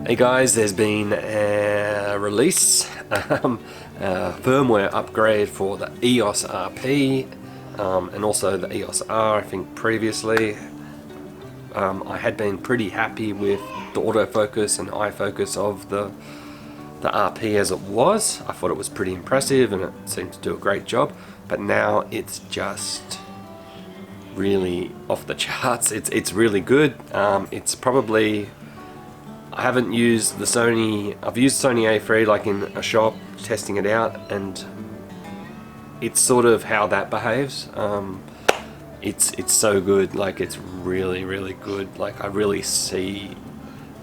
Hey guys, there's been a release, a firmware upgrade for the EOS RP and also the EOS R. I think previously I had been pretty happy with the autofocus and eye focus of the RP as it was. I thought it was pretty impressive and it seemed to do a great job, but now it's just really off the charts. It's really good. It's probably, I haven't used the Sony, I've used Sony A3 like in a shop testing it out, and it's sort of how that behaves. It's so good, like it's really good. Like I really see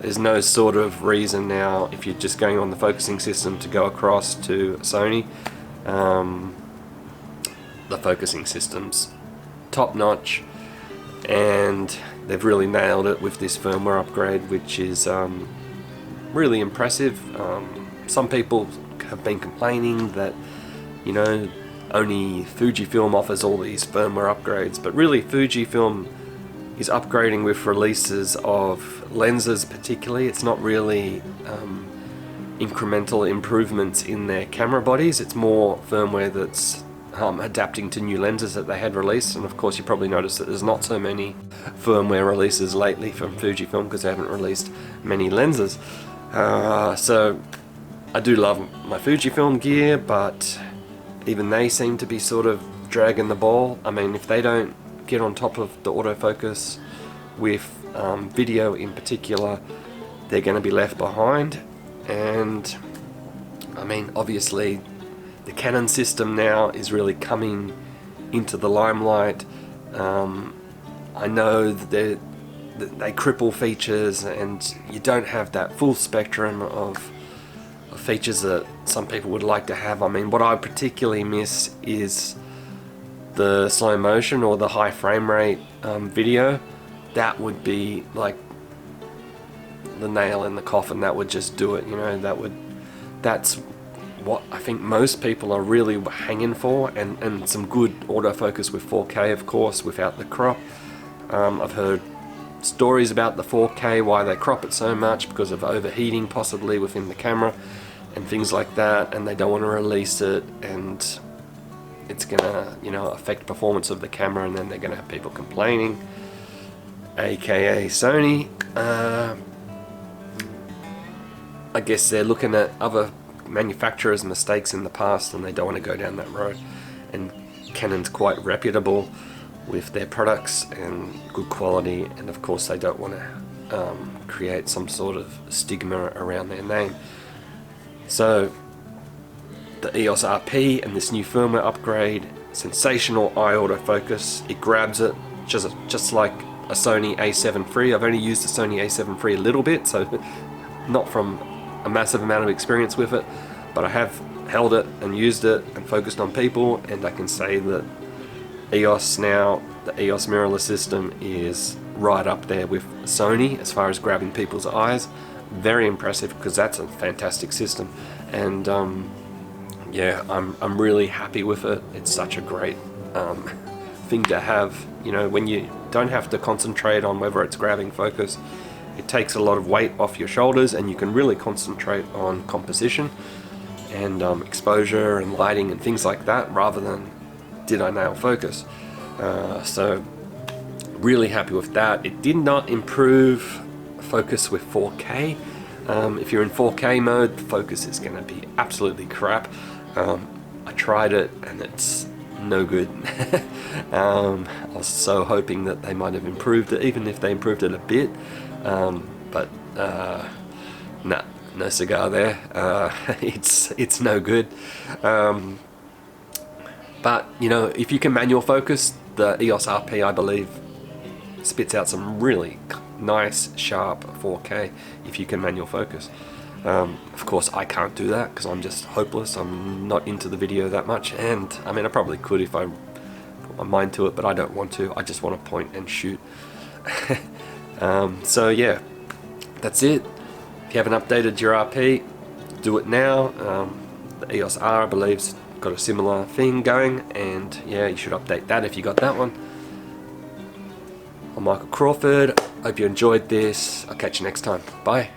there's no sort of reason now, if you're just going on the focusing system, to go across to Sony. The focusing system's top notch, and they've really nailed it with this firmware upgrade, which is really impressive. Some people have been complaining that, you know, only Fujifilm offers all these firmware upgrades, but really Fujifilm is upgrading with releases of lenses particularly. It's not really incremental improvements in their camera bodies, it's more firmware that's adapting to new lenses that they had released. And of course you probably noticed that there's not so many firmware releases lately from Fujifilm because they haven't released many lenses. So I do love my Fujifilm gear, but even they seem to be sort of dragging the ball. I mean, if they don't get on top of the autofocus with video in particular, they're going to be left behind. And I mean, obviously the Canon system now is really coming into the limelight. I know that they cripple features, and you don't have that full spectrum of features that some people would like to have. I mean, what I particularly miss is the slow motion or the high frame rate video. That would be like the nail in the coffin. That would just do it, you know. That's what I think most people are really hanging for, and some good autofocus with 4K, of course, without the crop. I've heard stories about the 4K, why they crop it so much, because of overheating possibly within the camera and things like that, and they don't want to release it, and it's gonna, you know, affect performance of the camera, and then they're gonna have people complaining, aka Sony. I guess they're looking at other manufacturers' mistakes in the past, and they don't want to go down that road. And Canon's quite reputable with their products and good quality, and of course they don't want to create some sort of stigma around their name. So the EOS RP and this new firmware upgrade, sensational eye autofocus. It grabs it just like a Sony A7 III. I've only used the Sony A7 III a little bit, so not from a massive amount of experience with it, but I have held it and used it and focused on people, and I can say that EOS now, the EOS mirrorless system, is right up there with Sony as far as grabbing people's eyes. Very impressive, because that's a fantastic system, and yeah, I'm really happy with it. It's such a great thing to have, you know, when you don't have to concentrate on whether it's grabbing focus. It takes a lot of weight off your shoulders, and you can really concentrate on composition and exposure and lighting and things like that, rather than did I nail focus. So really happy with that. It did not improve focus with 4K. If you're in 4K mode, the focus is going to be absolutely crap. I tried it and it's no good. I was so hoping that they might have improved it, even if they improved it a bit. But nah, no cigar there. It's no good. But you know, if you can manual focus, the EOS RP, I believe, spits out some really nice sharp 4K if you can manual focus. Of course I can't do that because I'm just hopeless. I'm not into the video that much, and I mean I probably could if I put my mind to it, but I don't want to. I just want to point and shoot. So yeah, that's it. If you haven't updated your RP, do it now. The EOS R, I believe's got a similar thing going, and yeah, you should update that if you got that one. I'm Crawford. Hope you enjoyed this. I'll catch you next time. Bye.